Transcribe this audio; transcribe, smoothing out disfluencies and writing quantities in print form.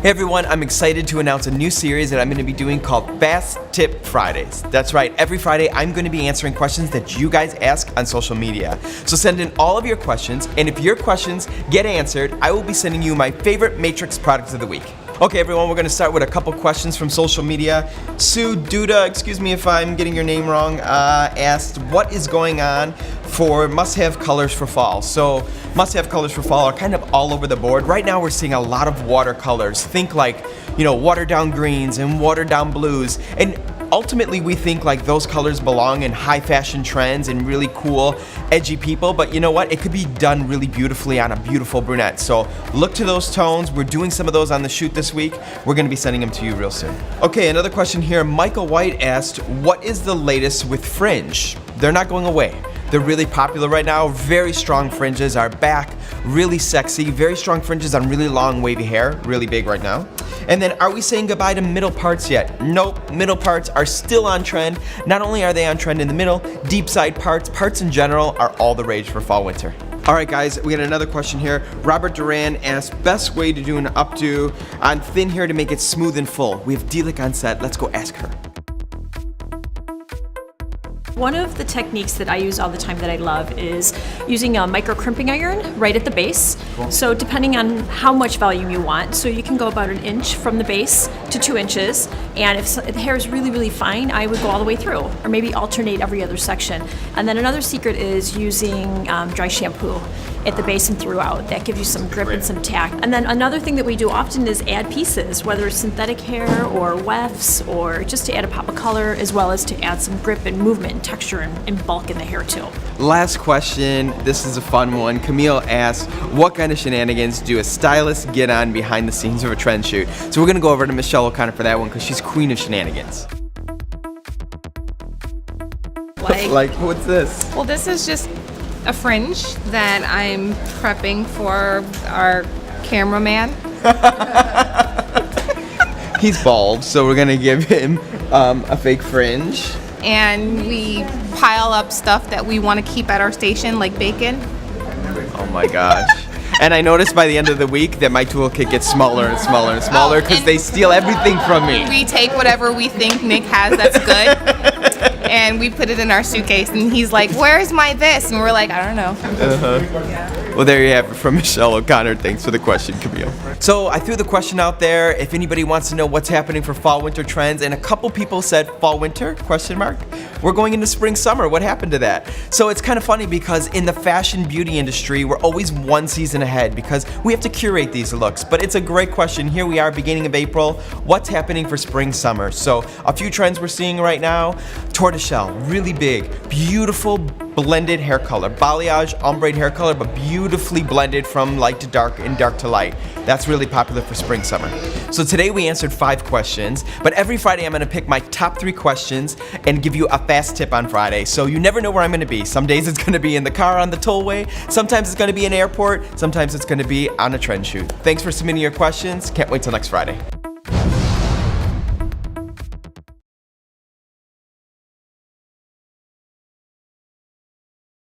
Hey everyone, I'm excited to announce a new series that I'm going to be doing called Fast Tip Fridays. That's right, every Friday I'm going to be answering questions that you guys ask on social media. So send in all of your questions, and if your questions get answered, I will be sending you my favorite Matrix products of the week. Okay everyone, we're going to start with a couple questions from social media. Sue Duda, excuse me if I'm getting your name wrong, asked what is going on for must-have colors for fall. So must-have colors for fall are kind of all over the board. Right now we're seeing a lot of watercolors. Think like, watered down greens and watered down blues. And ultimately we think like those colors belong in high fashion trends and really cool, edgy people, but you know what? It could be done really beautifully on a beautiful brunette. So look to those tones. We're doing some of those on the shoot this week. We're gonna be sending them to you real soon. Okay, another question here. Michael White asked, what is the latest with Fringe? They're not going away. They're really popular right now. Very strong fringes are back, really sexy, very strong fringes on really long wavy hair, really big right now. And then are we saying goodbye to middle parts yet? Nope, middle parts are still on trend. Not only are they on trend in the middle, deep side parts in general are all the rage for fall winter. All right guys, we got another question here. Robert Duran asked, best way to do an updo on thin hair to make it smooth and full. We have Delic on set, let's go ask her. One of the techniques that I use all the time that I love is using a micro crimping iron right at the base. Cool. So depending on how much volume you want, so you can go about 1 inch from the base to 2 inches, and if the hair is really, really fine, I would go all the way through, or maybe alternate every other section. And then another secret is using dry shampoo at the base and throughout. That gives you some grip and some tact. And then another thing that we do often is add pieces, whether it's synthetic hair or wefts, or just to add a pop of color, as well as to add some grip and movement and texture and bulk in the hair too. Last question, this is a fun one. Camille asked, what kind of shenanigans do a stylist get on behind the scenes of a trend shoot? So we're gonna go over to Michelle O'Connor for that one because she's queen of shenanigans. Like what's this? Well, this is just a fringe that I'm prepping for our cameraman. He's bald, so we're gonna give him a fake fringe. And we pile up stuff that we want to keep at our station, like bacon. Oh my gosh. And I noticed by the end of the week that my toolkit gets smaller and smaller and smaller because they steal everything from me. We take whatever we think Nick has that's good, and we put it in our suitcase, and he's like, where's my this? And we're like, I don't know. Well, there you have it from Michelle O'Connor. Thanks for the question, Camille. So I threw the question out there. If anybody wants to know what's happening for fall winter trends, and a couple people said fall winter, question mark. We're going into spring summer. What happened to that? So it's kind of funny because in the fashion beauty industry, we're always one season ahead because we have to curate these looks. But it's a great question. Here we are, beginning of April. What's happening for spring summer? So a few trends we're seeing right now. Tortoiseshell, really big, beautiful blended hair color. Balayage, ombre hair color, but beautifully blended from light to dark and dark to light. That's really popular for spring summer. So today we answered 5 questions, but every Friday I'm gonna pick my top 3 questions and give you a fast tip on Friday. So you never know where I'm gonna be. Some days it's gonna be in the car on the tollway, sometimes it's gonna be in an airport, sometimes it's gonna be on a trend shoot. Thanks for submitting your questions. Can't wait till next Friday.